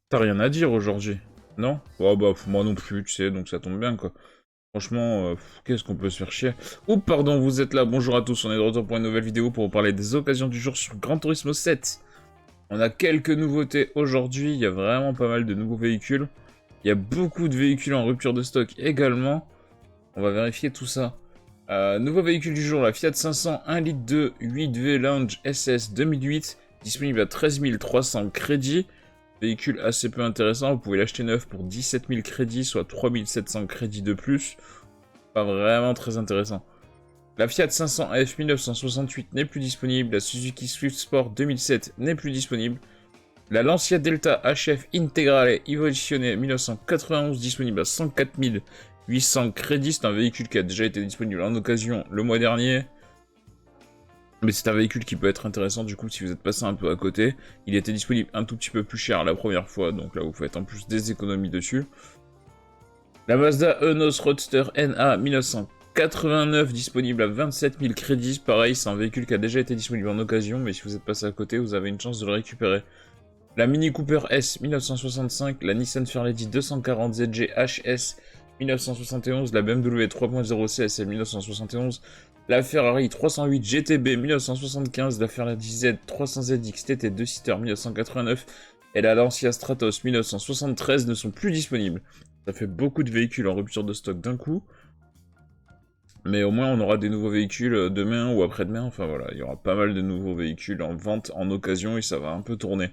T'as rien à dire aujourd'hui? Non? Oh bah moi non plus, tu sais, donc ça tombe bien quoi. Franchement, qu'est-ce qu'on peut se faire chier? Oups, pardon, vous êtes là, bonjour à tous, on est de retour pour une nouvelle vidéo pour vous parler des occasions du jour sur Gran Turismo 7. On a quelques nouveautés aujourd'hui, il y a vraiment pas mal de nouveaux véhicules. Il y a beaucoup de véhicules en rupture de stock également. On va vérifier tout ça. Nouveau véhicule du jour, la Fiat 500 1 litre 2 8V Lounge SS 2008, disponible à 13 300 crédits. Véhicule assez peu intéressant, vous pouvez l'acheter neuf pour 17 000 crédits, soit 3 700 crédits de plus. Pas vraiment très intéressant. La Fiat 500F 1968 n'est plus disponible, la Suzuki Swift Sport 2007 n'est plus disponible. La Lancia Delta HF Integrale Evoluzione 1991 disponible à 104 800 crédits, c'est un véhicule qui a déjà été disponible en occasion le mois dernier. Mais c'est un véhicule qui peut être intéressant du coup si vous êtes passé un peu à côté. Il était disponible un tout petit peu plus cher la première fois, donc là vous faites en plus des économies dessus. La Mazda Enos Roadster NA 1989 disponible à 27 000 crédits. Pareil, c'est un véhicule qui a déjà été disponible en occasion, mais si vous êtes passé à côté, vous avez une chance de le récupérer. La Mini Cooper S 1965, la Nissan Fairlady 240 ZG HS 1971, la BMW 3.0 CSL 1971, la Ferrari 308 GTB 1975, la Ferrari Z 300ZX TT 2-seater 1989 et la Lancia Stratos 1973 ne sont plus disponibles. Ça fait beaucoup de véhicules en rupture de stock d'un coup. Mais au moins on aura des nouveaux véhicules demain ou après-demain. Enfin voilà, il y aura pas mal de nouveaux véhicules en vente en occasion et ça va un peu tourner.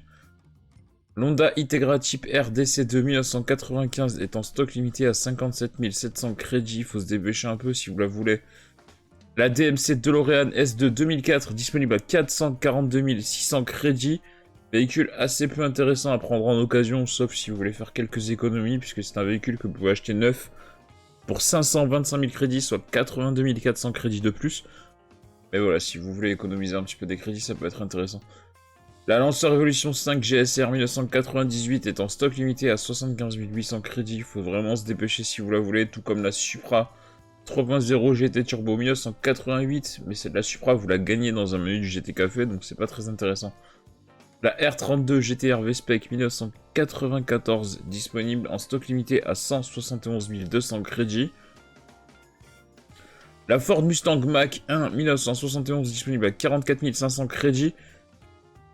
L'Honda Integra Type R DC2 1995 est en stock limité à 57 700 crédits. Il faut se dépêcher un peu si vous la voulez. La DMC DeLorean S2 2004 disponible à 442 600 crédits. Véhicule assez peu intéressant à prendre en occasion, sauf si vous voulez faire quelques économies, puisque c'est un véhicule que vous pouvez acheter neuf pour 525 000 crédits, soit 82 400 crédits de plus. Mais voilà, si vous voulez économiser un petit peu des crédits, ça peut être intéressant. La Lancer Evolution 5 GSR 1998 est en stock limité à 75 800 crédits. Il faut vraiment se dépêcher si vous la voulez, tout comme la Supra 3.0 GT Turbo 1988. Mais c'est de la Supra, vous la gagnez dans un menu du GT Café, donc c'est pas très intéressant. La R32 GTR V-Spec 1994 disponible en stock limité à 171 200 crédits. La Ford Mustang Mach-1 1971 disponible à 44 500 crédits.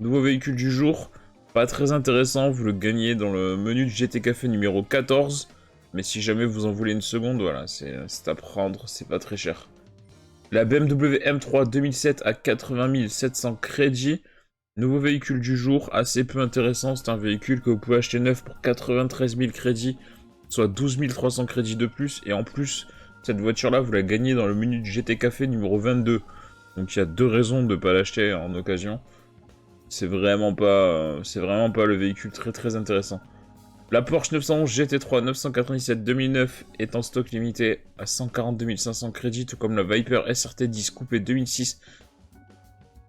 Nouveau véhicule du jour, pas très intéressant, vous le gagnez dans le menu du GT Café numéro 14. Mais si jamais vous en voulez une seconde, voilà, c'est à prendre, c'est pas très cher. La BMW M3 2007 à 80 700 crédits. Nouveau véhicule du jour, assez peu intéressant, c'est un véhicule que vous pouvez acheter neuf pour 93 000 crédits, soit 12 300 crédits de plus, et en plus, cette voiture-là, vous la gagnez dans le menu du GT Café numéro 22. Donc il y a deux raisons de ne pas l'acheter en occasion. C'est vraiment pas le véhicule très très intéressant. La Porsche 911 GT3 997 2009 est en stock limité à 142 500 crédits, tout comme la Viper SRT 10 Coupé 2006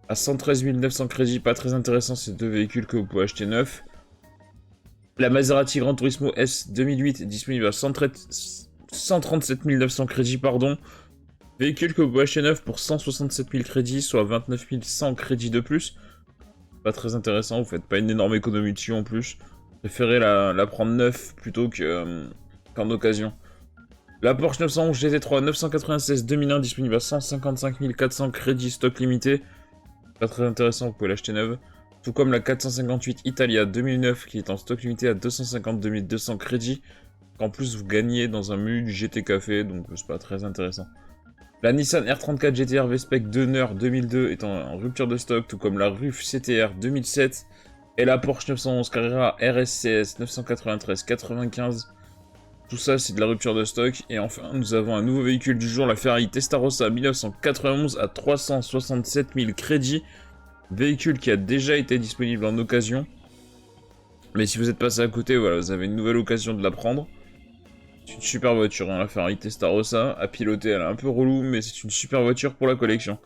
à 113 900 crédits. Pas très intéressant ces deux véhicules que vous pouvez acheter neufs. La Maserati Gran Turismo S 2008 est disponible à 137 900 crédits, pardon. Véhicule que vous pouvez acheter neuf pour 167 000 crédits, soit 29 100 crédits de plus. Pas très intéressant, vous faites pas une énorme économie dessus en plus. Préférez la prendre neuf plutôt qu'en occasion. La Porsche 911 GT3 996 2001 disponible à 155 400 crédits stock limité. Pas très intéressant, vous pouvez l'acheter neuve. Tout comme la 458 Italia 2009 qui est en stock limité à 252 200 crédits. En plus vous gagnez dans un menu du GT Café, donc c'est pas très intéressant. La Nissan R34 GTR V-Spec Donner 2002 est en rupture de stock, tout comme la RUF CTR 2007 et la Porsche 911 Carrera RSCS 993 95. Tout ça, c'est de la rupture de stock. Et enfin, nous avons un nouveau véhicule du jour, la Ferrari Testarossa 1991 à 367 000 crédits. Véhicule qui a déjà été disponible en occasion. Mais si vous êtes passé à côté, voilà, vous avez une nouvelle occasion de la prendre. C'est une super voiture, hein, la Ferrari Testarossa. À piloter, elle est un peu relou, mais c'est une super voiture pour la collection.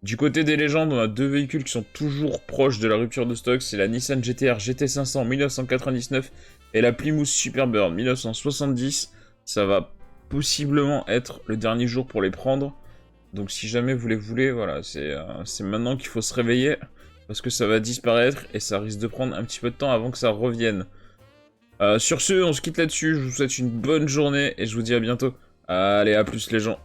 Du côté des légendes, on a deux véhicules qui sont toujours proches de la rupture de stock. C'est la Nissan GT-R GT500 1999 et la Plymouth Superbird 1970. Ça va possiblement être le dernier jour pour les prendre. Donc si jamais vous les voulez, voilà, c'est maintenant qu'il faut se réveiller. Parce que ça va disparaître et ça risque de prendre un petit peu de temps avant que ça revienne. Sur ce, on se quitte là-dessus. Je vous souhaite une bonne journée et je vous dis à bientôt. Allez, à plus les gens.